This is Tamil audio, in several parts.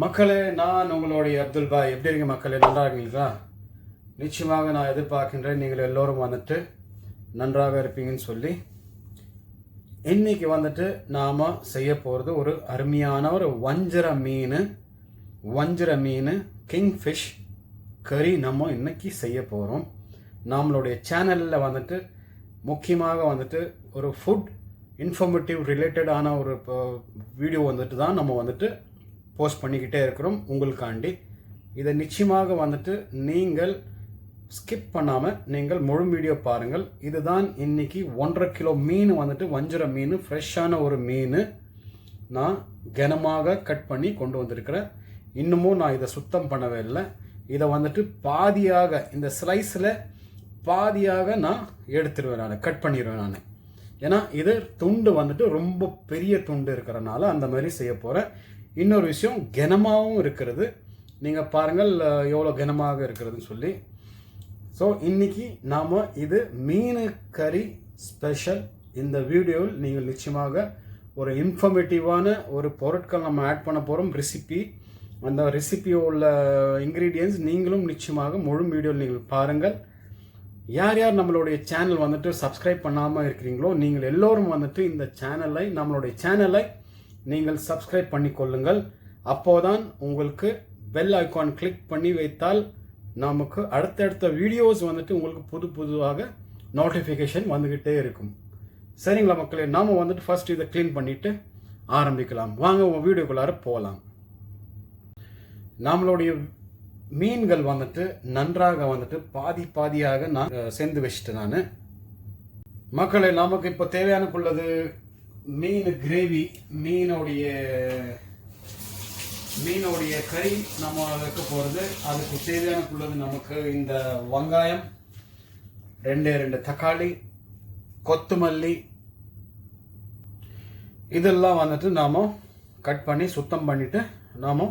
மக்களே, நான் உங்களுடைய அப்துல் பாய். எப்படி இருக்கீங்க மக்களே? நல்லா இருக்கீங்களா? நிச்சயமாக நான் எதிர்பார்க்கின்றேன் நீங்கள் எல்லோரும் வந்துட்டு நன்றாக இருப்பீங்கன்னு சொல்லி. இன்னைக்கு வந்துட்டு நாம் செய்ய போகிறது ஒரு அருமையான ஒரு வஞ்சர மீன் கிங் ஃபிஷ் கறி நம்ம இன்னைக்கு செய்ய போகிறோம். நம்மளுடைய சேனலில் வந்துட்டு முக்கியமாக வந்துட்டு ஒரு ஃபுட் இன்ஃபர்மேட்டிவ் ரிலேட்டடான ஒரு வீடியோ வந்துட்டு தான் நம்ம வந்துட்டு போஸ்ட் பண்ணிக்கிட்டே இருக்கிறோம் உங்களுக்காண்டி. இதை நிச்சயமாக வந்துட்டு நீங்கள் ஸ்கிப் பண்ணாமல் நீங்கள் முழு வீடியோ பாருங்கள். இதுதான் இன்னைக்கு 1.5 கிலோ மீன் வந்துட்டு வஞ்சர மீன், ஃப்ரெஷ்ஷான ஒரு மீன் நான் கனமாக கட் பண்ணி கொண்டு வந்திருக்கிறேன். இன்னமும் நான் இதை சுத்தம் பண்ணவே இல்லை. இதை வந்துட்டு பாதியாக இந்த ஸ்லைஸில் பாதியாக நான் எடுத்துருவேன், நான் கட் பண்ணிடுவேன் நான். ஏன்னா இது துண்டு வந்துட்டு ரொம்ப பெரிய துண்டு இருக்கிறனால அந்த மாதிரி செய்ய போகிறேன். இன்னொரு விஷயம், கனமாகவும் இருக்கிறது. நீங்கள் பாருங்கள் எவ்வளோ கனமாக இருக்கிறதுன்னு சொல்லி. ஸோ இன்றைக்கி நாம் இது மீன் கறி ஸ்பெஷல். இந்த வீடியோவில் நீங்கள் நிச்சயமாக ஒரு இன்ஃபர்மேட்டிவான ஒரு பொருட்கள் நம்ம ஆட் பண்ண போகிறோம், ரெசிபி. அந்த ரெசிபியில் உள்ள இன்க்ரீடியன்ஸ் நீங்களும் நிச்சயமாக முழு வீடியோவில் நீங்கள் பாருங்கள். யார் யார் நம்மளுடைய சேனல் வந்துட்டு சப்ஸ்கிரைப் பண்ணாமல் இருக்கிறீங்களோ நீங்கள் எல்லோரும் வந்துட்டு இந்த நம்மளுடைய சேனலை நீங்கள் சப்ஸ்கிரைப் பண்ணி கொள்ளுங்கள். அப்போதான் உங்களுக்கு பெல் ஐக்கான் கிளிக் பண்ணி வைத்தால் நமக்கு அடுத்தடுத்த வீடியோஸ் வந்துட்டு உங்களுக்கு புதுவாக நோட்டிஃபிகேஷன் வந்துக்கிட்டே இருக்கும். சரிங்களா மக்களே? நாம் வந்துட்டு ஃபர்ஸ்ட் இதை க்ளீன் பண்ணிவிட்டு ஆரம்பிக்கலாம். வாங்க உங்கள் வீடியோக்குள்ளார போகலாம். நம்மளுடைய மீன்கள் வந்துட்டு நன்றாக வந்துட்டு பாதியாக நான் சேர்ந்து வச்சுட்டேன் நான். மக்களே, நமக்கு இப்போ தேவையானக்குள்ளது மீன் கிரேவி, மீனுடைய கறி நம்ம வைக்க போகிறது. அதுக்கு தேவையானக்குள்ளது நமக்கு இந்த வெங்காயம், 2 தக்காளி, கொத்தமல்லி, இதெல்லாம் வந்துட்டு நாம் கட் பண்ணி சுத்தம் பண்ணிவிட்டு நாம்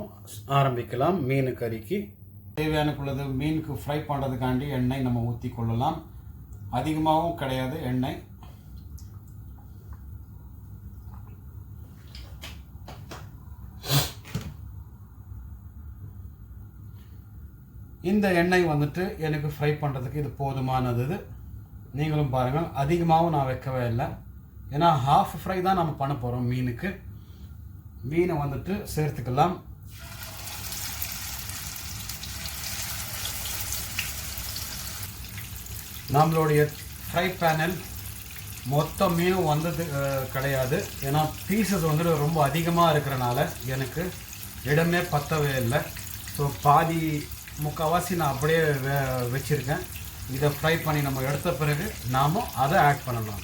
ஆரம்பிக்கலாம். மீன் கறிக்கு தேவையானக்குள்ளது மீனுக்கு ஃப்ரை பண்ணுறதுக்காண்டி எண்ணெய் நம்ம ஊற்றி கொள்ளலாம். அதிகமாகவும் கிடையாது எண்ணெய். இந்த எண்ணெய் வந்துட்டு எனக்கு ஃப்ரை பண்ணுறதுக்கு இது போதுமானது. நீங்களும் பாருங்கள், அதிகமாகவும் நான் வைக்கவே இல்லை. ஏன்னா ஹாஃப் ஃப்ரை தான் நம்ம பண்ண போகிறோம் மீனுக்கு. மீனை வந்துட்டு சேர்த்துக்கலாம். நம்மளுடைய ஃப்ரை பேனல் மொத்த மீனும் வந்தது கிடையாது. ஏன்னா பீசஸ் வந்துட்டு ரொம்ப அதிகமாக இருக்கிறனால எனக்கு இடமே பத்தவே இல்லை. ஸோ முக்கால்வாசி நான் அப்படியே வச்சுருக்கேன். இதை ஃப்ரை பண்ணி நம்ம எடுத்த பிறகு நாம் அதை ஆட் பண்ணலாம்.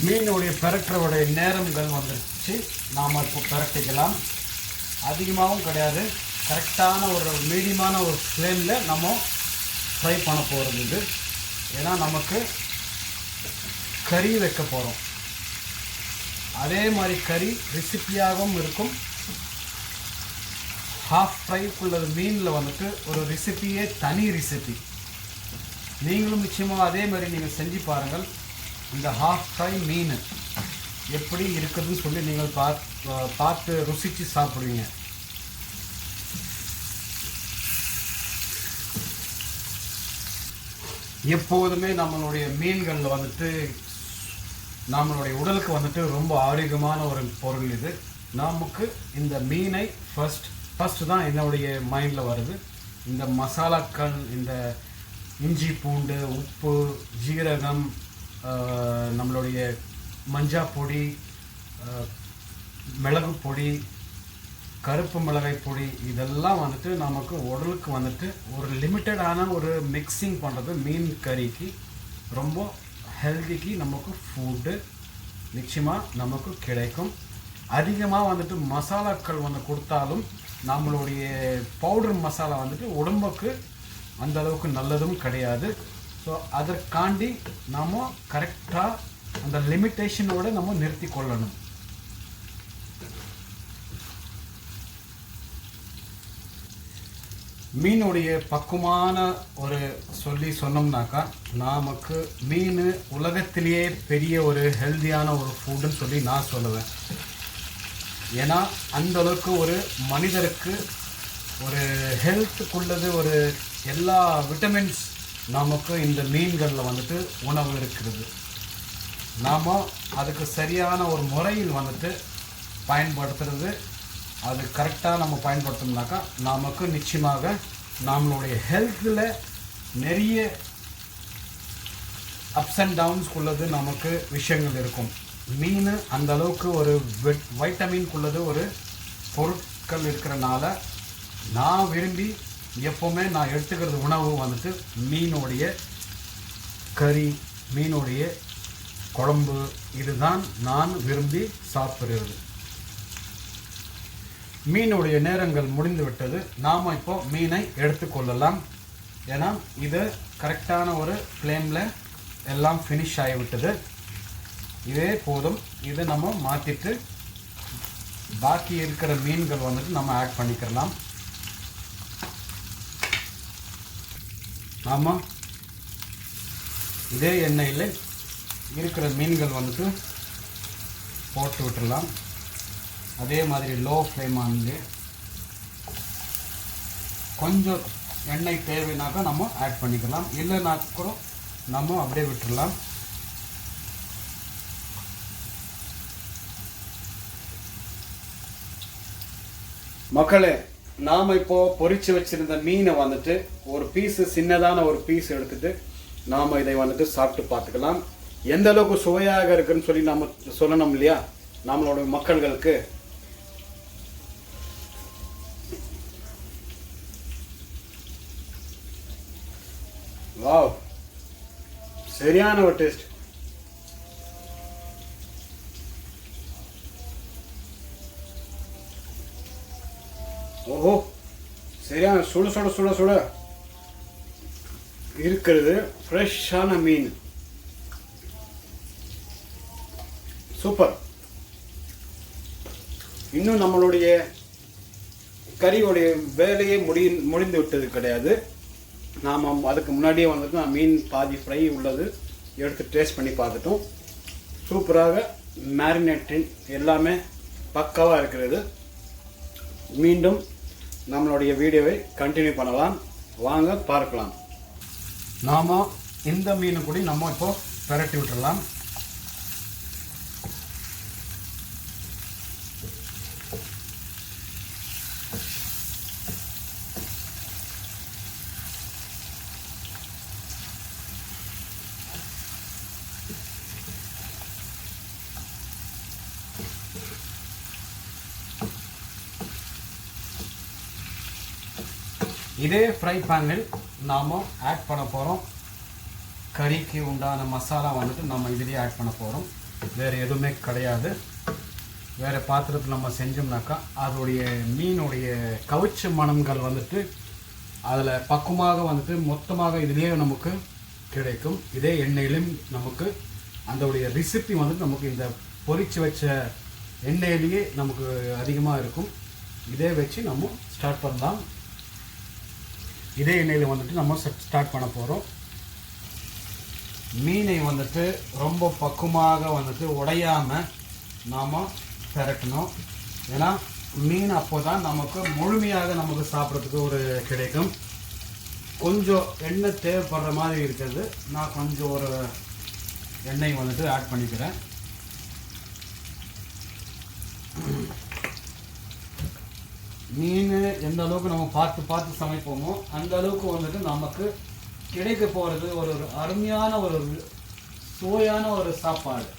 மீனுடைய பெரட்டுறவுடைய நேரங்கள் வந்துருச்சு. நாம் இப்போ பெரட்டிக்கலாம். அதிகமாகவும் கிடையாது, கரெக்டான ஒரு மீடியமான ஒரு ஃப்ளேமில் நம்ம ஃப்ரை பண்ண போகிறது இது. ஏன்னா நமக்கு கறி வைக்க போகிறோம். அதே மாதிரி கறி ரெசிப்பியாகவும் இருக்கும். ஹாஃப் ஃப்ரைக்குள்ளது மீனில் வந்துட்டு ஒரு ரெசிப்பியே தனி ரெசிபி. நீங்களும் நிச்சயமாக அதே மாதிரி நீங்கள் செஞ்சு பாருங்கள். இந்த ஹாஃப் ஃப்ரை மீன் எப்படி இருக்குதுன்னு சொல்லி நீங்கள் பார்த்து ருசித்து சாப்பிடுவீங்க. எப்போதுமே நம்மளுடைய மீன்களில் வந்துட்டு நம்மளுடைய உடலுக்கு வந்துட்டு ரொம்ப ஆரோக்கியமான ஒரு பொருள் இது. நமக்கு இந்த மீனை ஃபர்ஸ்ட் தான் என்னுடைய மைண்டில் வருது. இந்த மசாலாக்கள், இந்த இஞ்சி பூண்டு, உப்பு, ஜீரகம், நம்மளுடைய மஞ்சள் பொடி, மிளகு பொடி, கருப்பு மிளகாய் பொடி, இதெல்லாம் வந்துட்டு நமக்கு உடலுக்கு வந்துட்டு ஒரு லிமிட்டடான ஒரு மிக்சிங் பண்ணுறது மீன் கறிக்கு ரொம்ப ஹெல்திக்கு நமக்கு ஃபுட்டு நிச்சயமாக நமக்கு கிடைக்கும். அதிகமாக வந்துட்டு மசாலாக்கள் வந்து கொடுத்தாலும் நம்மளுடைய பவுடர் மசாலா வந்துட்டு உடம்புக்கு அந்த அளவுக்கு நல்லதும் கிடையாது. ஸோ அதற்காண்டி நம்ம கரெக்டாக அந்த லிமிட்டேஷனோடு நம்ம நிறுத்தி கொள்ளணும். மீனுடைய பக்குவமான ஒரு சொன்னோம்னாக்கா நமக்கு மீன் உலகத்திலேயே பெரிய ஒரு ஹெல்தியான ஒரு ஃபுட்டுன்னு சொல்லி நான் சொல்லுவேன். ஏன்னா அந்த அளவுக்கு ஒரு மனிதருக்கு ஒரு ஹெல்த்துக்குள்ளது ஒரு எல்லா விட்டமின்ஸ் நமக்கு இந்த மீன்களில் வந்துட்டு உணவு இருக்கிறது. நாம் அதுக்கு சரியான ஒரு முறையில் வந்துட்டு பயன்படுத்துறது, அது கரெக்டாக நம்ம பயன்படுத்தணும்னாக்கா நமக்கு நிச்சயமாக நம்மளுடைய ஹெல்த்தில் நிறைய அப்ஸ் அண்ட் டவுன்ஸ்குள்ளது நமக்கு விஷயங்கள் இருக்கும். மீன் அந்த அளவுக்கு ஒரு வைட்டமின்குள்ளது ஒரு பொருட்கள் இருக்கிறனால நான் விரும்பி எப்போவுமே நான் எடுத்துக்கிறது உணவு வந்துட்டு மீனுடைய கறி, மீனுடைய குழம்பு, இதுதான் நான் விரும்பி சாப்பிடுறது. மீனுடைய நேரங்கள் முடிந்து விட்டது. நாம் இப்போ மீனை எடுத்துக்கொள்ளலாம். ஏன்னா இது கரெக்டான ஒரு ஃப்ளேமில் எல்லாம் ஃபினிஷ் ஆகிவிட்டது. இதே போதும். இதை நம்ம மாற்றிட்டு பாக்கி இருக்கிற மீன்கள் வந்துட்டு நம்ம ஆட் பண்ணிக்கலாம். நாம் இதே எண்ணெயில் இருக்கிற மீன்கள் வந்துட்டு போட்டு விட்டுடலாம். அதே மாதிரி லோ ஃப்ளேம் ஆனது. கொஞ்சம் எண்ணெய் தேவைனாக்கா நம்ம ஆட் பண்ணிக்கலாம், இல்லைனா கூட நம்ம அப்படியே விட்டுடலாம். மக்களே, நாம் இப்போது பொரிச்சு வச்சுருந்த மீனை வந்துட்டு ஒரு பீஸு, சின்னதான ஒரு பீஸ் எடுத்துட்டு நாம் இதை வந்துட்டு சாப்பிட்டு பார்த்துக்கலாம். எந்த அளவுக்கு சுவையாக இருக்குன்னு சொல்லி நம்ம சொல்லணும் இல்லையா நம்மளோட மக்கள்களுக்கு. வாவ், சரியான ஒரு டேஸ்ட். ஓஹோ, சரியான சுட சுட சுட சுட இருக்கிறது. ஃப்ரெஷ்ஷான மீன், சூப்பர். இன்னும் நம்மளுடைய கறியோடைய வேலையே முடிந்து விட்டது கிடையாது. நாம் அதுக்கு முன்னாடியே வந்துட்டு நான் மீன் பாதி ஃப்ரை உள்ளது எடுத்து டேஸ்ட் பண்ணி பார்த்துட்டோம். சூப்பராக மேரினேட்டிங் எல்லாமே பக்காவாக இருக்கிறது. மீண்டும் நம்மளுடைய வீடியோவை கண்டினியூ பண்ணலாம், வாங்க பார்க்கலாம். நாம் இந்த மீனை கூட நம்ம இப்போ பெரட்டி விட்டுடலாம். இதே ஃப்ரை பேனில் நாம் ஆட் பண்ண போகிறோம் கறிக்கு உண்டான மசாலா வந்துட்டு நம்ம இதிலேயே ஆட் பண்ண போகிறோம். வேறு எதுவுமே கிடையாது. வேறு பாத்திரத்தில் நம்ம செஞ்சோம்னாக்கா அதோடைய மீனுடைய கவுச்சு மணங்கள் வந்துட்டு அதில் பக்குவமாக வந்துட்டு மொத்தமாக இதிலேயே நமக்கு கிடைக்கும். இதே எண்ணெயிலும் நமக்கு அதோடைய ரெசிபி வந்துட்டு நமக்கு இந்த பொரிச்சு வச்ச எண்ணெயிலேயே நமக்கு அதிகமாக இருக்கும். இதே வச்சு நம்ம ஸ்டார்ட் பண்ணலாம். இதே எண்ணெயில் வந்துட்டு நம்ம ஸ்டார்ட் பண்ண போகிறோம். மீனை வந்துட்டு ரொம்ப பக்குவமாக வந்துட்டு உடையாமல் நாம் பெரட்டணும். ஏன்னா மீன் அப்போ தான் நமக்கு முழுமையாக நமக்கு சாப்பிட்றதுக்கு ஒரு கிடைக்கும். கொஞ்சம் எண்ணெய் தேவைப்படுற மாதிரி இருக்கிறது. நான் கொஞ்சம் ஒரு எண்ணெய் வந்துட்டு ஆட் பண்ணிக்கிறேன். மீன் எந்த அளவுக்கு நம்ம பார்த்து சமைப்போமோ அந்த அளவுக்கு வந்துட்டு நமக்கு கிடைக்க போகிறது ஒரு அருமையான ஒரு சுவையான ஒரு சாப்பாடு.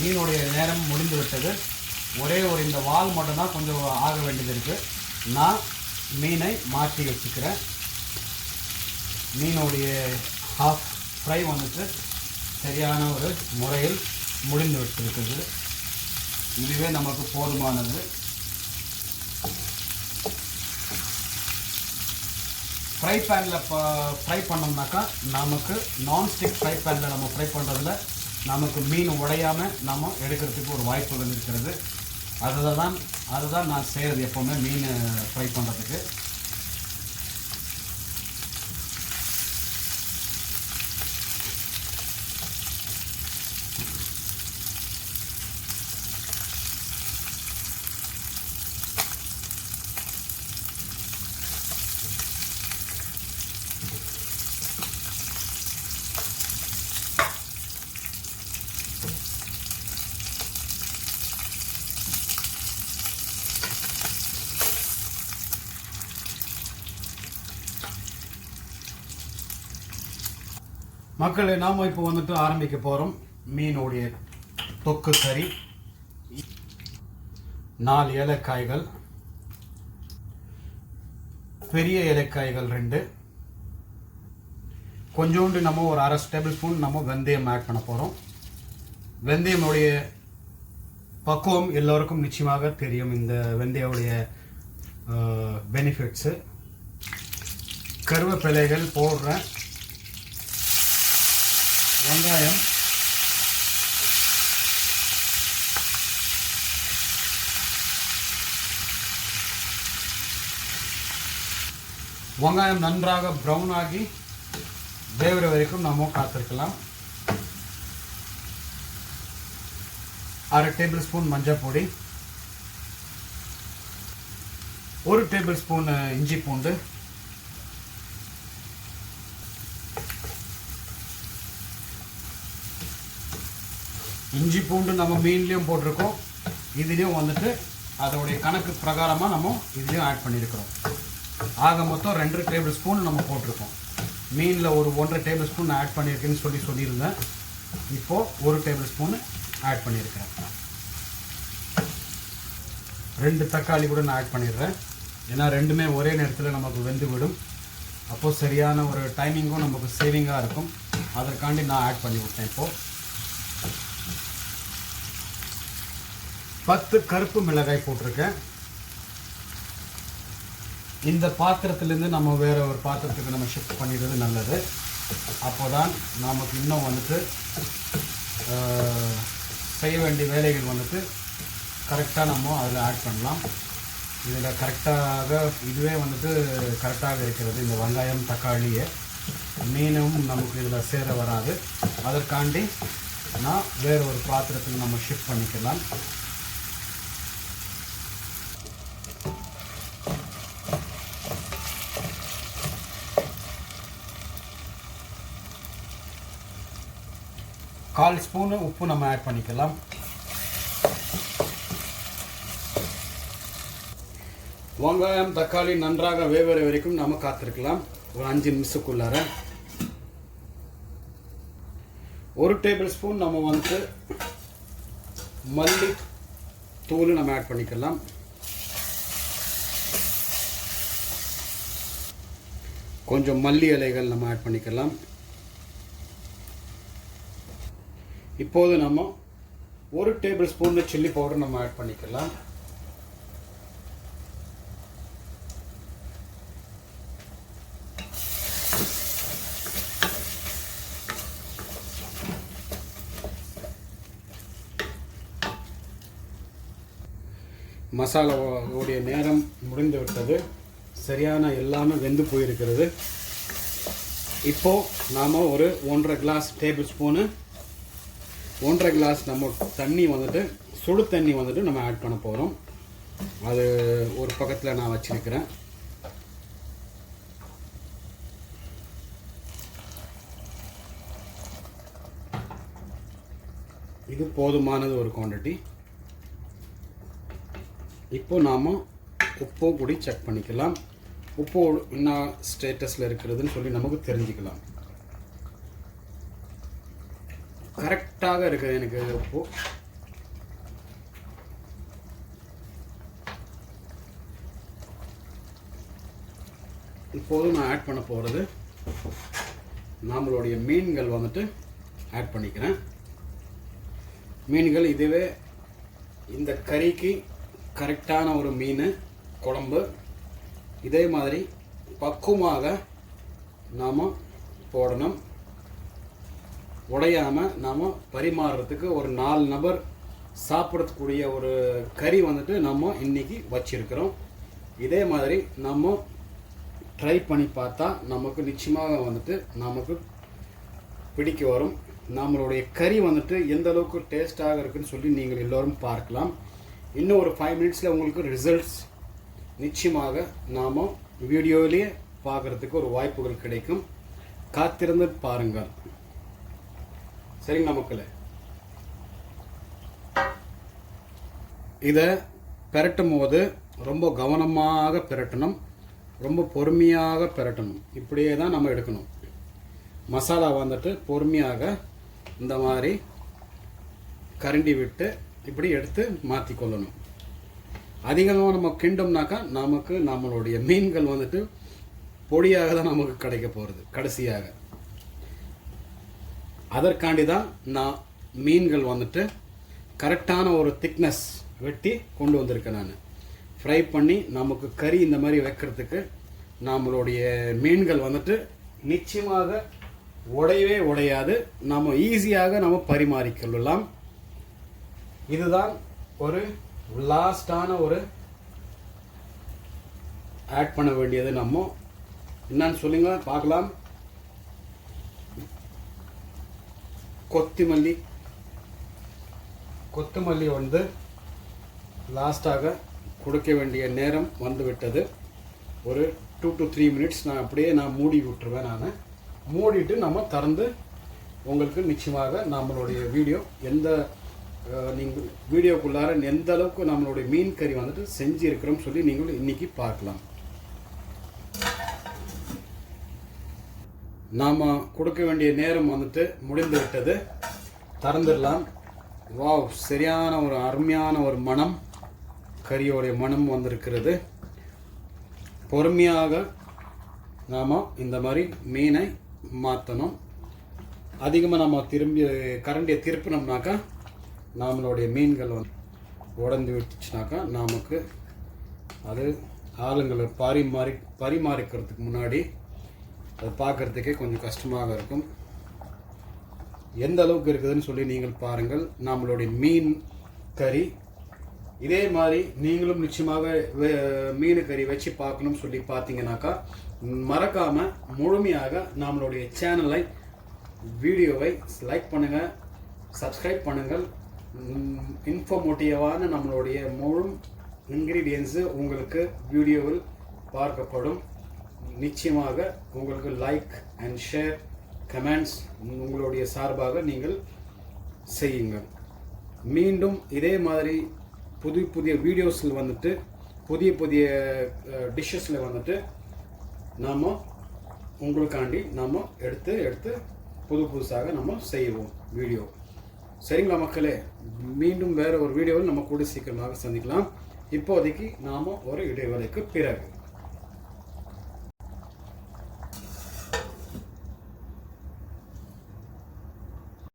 மீனுடைய நேரம் முடிந்து விட்டது. ஒரே ஒரு இந்த வால் மட்டும்தான் கொஞ்சம் ஆக வேண்டியது இருக்குது. நான் மீனை மாற்றி வச்சுக்கிறேன். மீனுடைய ஹாஃப் ஃப்ரை வந்துட்டு சரியான ஒரு முறையில் முடிந்து விட்டிருக்குது. இதுவே நமக்கு போதுமானது. ஃப்ரை பேனில் ஃப்ரை பண்ணோம்னாக்கா நமக்கு நான்ஸ்டிக் ஃப்ரை பேனில் நம்ம ஃப்ரை பண்ணுறதுல நமக்கு மீன் உடையாமல் நம்ம எடுக்கிறதுக்கு ஒரு வாய்ப்புகள் இருக்கிறது. அதுதான் நான் செய்கிறது எப்போவுமே மீன் ஃப்ரை பண்ணுறதுக்கு. மக்களே, நாம் இப்போ வந்துட்டு ஆரம்பிக்க போகிறோம் மீனுடைய தொக்கு கறி. 4 ஏலக்காய்கள், பெரிய ஏலக்காய்கள் 2, கொஞ்சோண்டு நம்ம ஒரு 1/2 டேபிள் ஸ்பூன் நம்ம வெந்தயம் ஆட் பண்ண போகிறோம். வெந்தயமுடைய பக்குவம் எல்லோருக்கும் நிச்சயமாக தெரியும், இந்த வெந்தயோடைய பெனிஃபிட்ஸு. கருவேப்பிலைகள் போடுறேன். வெங்காயம், நன்றாக ப்ரௌன் ஆகி வேகிற வரைக்கும் நம்ம காத்திருக்கலாம். 1/2 டேபிள் ஸ்பூன் மஞ்சள் பொடி, 1 டேபிள் ஸ்பூன் இஞ்சி பூண்டு, இஞ்சி பூண்டு நம்ம மீன்லேயும் போட்டிருக்கோம், இதுலேயும் வந்துட்டு அதோடைய கணக்கு பிரகாரமாக நம்ம இதுலேயும் ஆட் பண்ணியிருக்கிறோம். ஆக மொத்தம் 2 டேபிள் ஸ்பூன் நம்ம போட்டிருக்கோம். மீனில் ஒரு 1.5 டேபிள் ஸ்பூன் ஆட் பண்ணியிருக்கேன்னு சொல்லியிருந்தேன். இப்போது 1 டேபிள் ஸ்பூன் ஆட் பண்ணியிருக்கிறேன். 2 தக்காளி கூட நான் ஆட் பண்ணிடுறேன். ஏன்னா ரெண்டுமே ஒரே நேரத்தில் நமக்கு வெந்து விடும். அப்போது சரியான ஒரு டைமிங்கும் நமக்கு சேவிங்காக இருக்கும். அதற்காண்டி நான் ஆட் பண்ணி விட்டேன். இப்போது 10 கருப்பு மிளகாய் போட்டிருக்கேன். இந்த பாத்திரத்திலேருந்து நம்ம வேறு ஒரு பாத்திரத்துக்கு நம்ம ஷிஃப்ட் பண்ணிடுறது நல்லது. அப்போ தான் நமக்கு இன்னும் வந்துட்டு செய்ய வேண்டிய வேலைகள் வந்துட்டு கரெக்டாக நம்ம அதில் ஆட் பண்ணலாம். இதில் கரெக்டாக இதுவே வந்துட்டு கரெக்டாக இருக்கிறது. இந்த வெங்காயம் தக்காளியை மீனும் நமக்கு இதில் சேர வராது. அதற்காண்டி நான் வேறு ஒரு பாத்திரத்தில் நம்ம ஷிஃப்ட் பண்ணிக்கலாம். கால் ஸ்பூனு உப்பு நம்ம ஆட் பண்ணிக்கலாம். வெங்காயம் தக்காளி நன்றாக வேகிற வரைக்கும் நம்ம காத்திருக்கலாம். ஒரு 5 நிமிஷத்துக்குள்ளார 1 டேபிள் ஸ்பூன் நம்ம வந்துட்டு மல்லி தூள் நம்ம ஆட் பண்ணிக்கலாம். கொஞ்சம் மல்லி இலைகள் நம்ம ஆட் பண்ணிக்கலாம். இப்போது நம்ம 1 டேபிள் ஸ்பூன் சில்லி பவுடர் நம்ம ஆட் பண்ணிக்கலாம். மசாலாவுடைய நேரம் முடிந்து விட்டது. சரியான எல்லாமே வெந்து போயிருக்கிறது. இப்போது நாம் ஒரு 1.5 கிளாஸ் டேபிள் ஸ்பூனு 1.5 கிளாஸ் நம்ம தண்ணி வந்துட்டு சுடு தண்ணி வந்துட்டு நம்ம ஆட் பண்ண போகிறோம். அது ஒரு பக்கத்தில் நான் வச்சிருக்கிறேன். இது போதுமானது ஒரு குவாண்டிட்டி. இப்போ நாம் உப்பு கூடி செக் பண்ணிக்கலாம். உப்பு என்ன ஸ்டேட்டஸில் இருக்கிறதுன்னு சொல்லி நமக்கு தெரிஞ்சுக்கலாம். கரெக்டாக இருக்குது எனக்கு உப்பு. இப்போது நான் ஆட் பண்ண போகிறது நம்மளுடைய மீன்கள் வந்துட்டு ஆட் பண்ணிக்கிறேன். மீன்கள் இதுவே இந்த கறிக்கு கரெக்டான ஒரு மீன் குழம்பு. இதே மாதிரி பக்குவமாக நாம் போடணும். உடையாமல் நாம் பரிமாறுறதுக்கு ஒரு 4 நபர் சாப்பிடக்கூடிய ஒரு கறி வந்துட்டு நம்ம இன்றைக்கி வச்சுருக்கிறோம். இதே மாதிரி நம்ம ட்ரை பண்ணி பார்த்தா நமக்கு நிச்சயமாக வந்துட்டு நமக்கு பிடிக்க வரும். நம்மளுடைய கறி வந்துட்டு எந்த அளவுக்கு டேஸ்ட்டாக இருக்குன்னு சொல்லி நீங்கள் எல்லோரும் பார்க்கலாம். இன்னும் ஒரு 5 மினிட்ஸில் உங்களுக்கு ரிசல்ட்ஸ் நிச்சயமாக நாம் வீடியோவிலேயே பார்க்குறதுக்கு ஒரு வாய்ப்புகள் கிடைக்கும். காத்திருந்து பாருங்கள். சரிங்களா மக்களே? இதை பிரட்டும் போது ரொம்ப கவனமாக பிரட்டணும், ரொம்ப பொறுமையாக பிரட்டணும். இப்படியே தான் நம்ம எடுக்கணும். மசாலா வந்துட்டு பொறுமையாக இந்த மாதிரி கரண்டி விட்டு இப்படி எடுத்து மாற்றிக்கொள்ளணும். அதிகமாக நம்ம கிண்டோம்னாக்கா நமக்கு நம்மளுடைய மீன்கள் வந்துட்டு பொடியாக தான் நமக்கு கிடைக்க போகிறது கடைசியாக. அதற்காண்டி தான் நான் மீன்கள் வந்துட்டு கரெக்டான ஒரு திக்னஸ் வெட்டி கொண்டு வந்திருக்கேன். நான் ஃப்ரை பண்ணி நமக்கு கறி இந்த மாதிரி வைக்கிறதுக்கு நம்மளுடைய மீன்கள் வந்துட்டு நிச்சயமாக உடையவே உடையாது. நம்ம ஈஸியாக நம்ம பரிமாறிக்கொள்ளலாம். இதுதான் ஒரு லாஸ்டான ஒரு ஆட் பண்ண வேண்டியது. நம்ம என்னன்னு சொல்லுங்க பார்க்கலாம். கொத்தமல்லி வந்து லாஸ்டாக கொடுக்க வேண்டிய நேரம் வந்து விட்டது. ஒரு 2 to 3 மினிட்ஸ் நான் மூடி விட்டுருவேன். நான் மூடிட்டு நம்ம திறந்து உங்களுக்கு நிச்சயமாக நம்மளுடைய வீடியோ நீங்கள் வீடியோக்குள்ளார எந்த அளவுக்கு நம்மளுடைய மீன் கறி வந்துட்டு செஞ்சு இருக்கிறோம் சொல்லி நீங்கள் இன்னைக்கு பார்க்கலாம். நாம் கொடுக்க வேண்டிய நேரம் வந்துட்டு முடிந்து விட்டது. திறந்துடலாம். வாவ், சரியான ஒரு அருமையான ஒரு மனம், கறியோடைய மனம் வந்திருக்கிறது. பொறுமையாக நாம் இந்த மாதிரி மீனை மாற்றணும். அதிகமாக நம்ம கரண்டியை திருப்பினோம்னாக்கா நம்மளுடைய மீன்கள் வந்து உடஞ்சி விட்டுச்சுனாக்கா நமக்கு அது ஆளுங்களை பரிமாறிக்கிறதுக்கு முன்னாடி அதை பார்க்குறதுக்கே கொஞ்சம் கஷ்டமாக இருக்கும். எந்த அளவுக்கு இருக்குதுன்னு சொல்லி நீங்கள் பாருங்கள். நம்மளுடைய மீன் கறி இதே மாதிரி நீங்களும் நிச்சயமாக மீன் கறி வச்சு பார்க்கணும்னு சொல்லி பார்த்தீங்கன்னாக்கா மறக்காமல் முழுமையாக நம்மளுடைய சேனலை வீடியோவை லைக் பண்ணுங்கள், சப்ஸ்கிரைப் பண்ணுங்கள். இன்ஃபர்மேட்டிவான நம்மளுடைய முழு இன்க்ரீடியன்ஸு உங்களுக்கு வீடியோவில் பார்க்கப்படும். நிச்சயமாக உங்களுக்கு லைக் அண்ட் ஷேர் கமெண்ட்ஸ் உங்களுடைய சார்பாக நீங்கள் செய்யுங்கள். மீண்டும் இதே மாதிரி புதிய வீடியோஸில் வந்துட்டு புதிய டிஷ்ஷஸில் வந்துட்டு நாம் உங்களுக்காண்டி நாம் எடுத்து புதுசாக நம்ம செய்வோம் வீடியோ. சரிங்களா மக்களே? மீண்டும் வேறு ஒரு வீடியோவில் நம்ம கூட சீக்கிரமாக சந்திக்கலாம். இப்போதைக்கு நாம் ஒரு இடைவேளைக்கு பிறகு